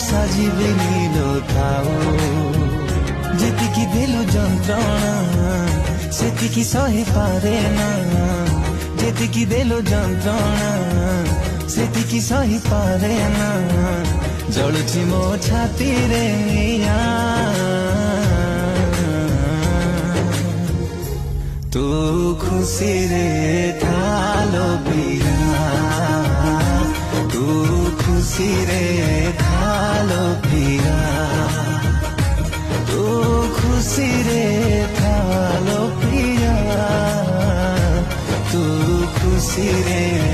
ସାଜିବି ନିଲୋଥାଉ ଯେତିକି ଦେଲୁ ଯନ୍ତ୍ରଣା ସେତିକି ସହିପାରେ ନା ଯେତିକି ଦେଲୁ ଯନ୍ତ୍ରଣା ସେତିକି ସହିପାରେ ନା ଜଳୁଛି ମୋ ଛାତିରେ ନିଆଁ ତୁ ଖୁସିରେ ଥାଲୋ ପ୍ରିୟା ତୁ ଖୁସିରେ ଥାଲୋ ପ୍ରିୟା ତୁ ଖୁସିରେ ଥାଲୋ ପ୍ରିୟା ତୁ ଖୁସିରେ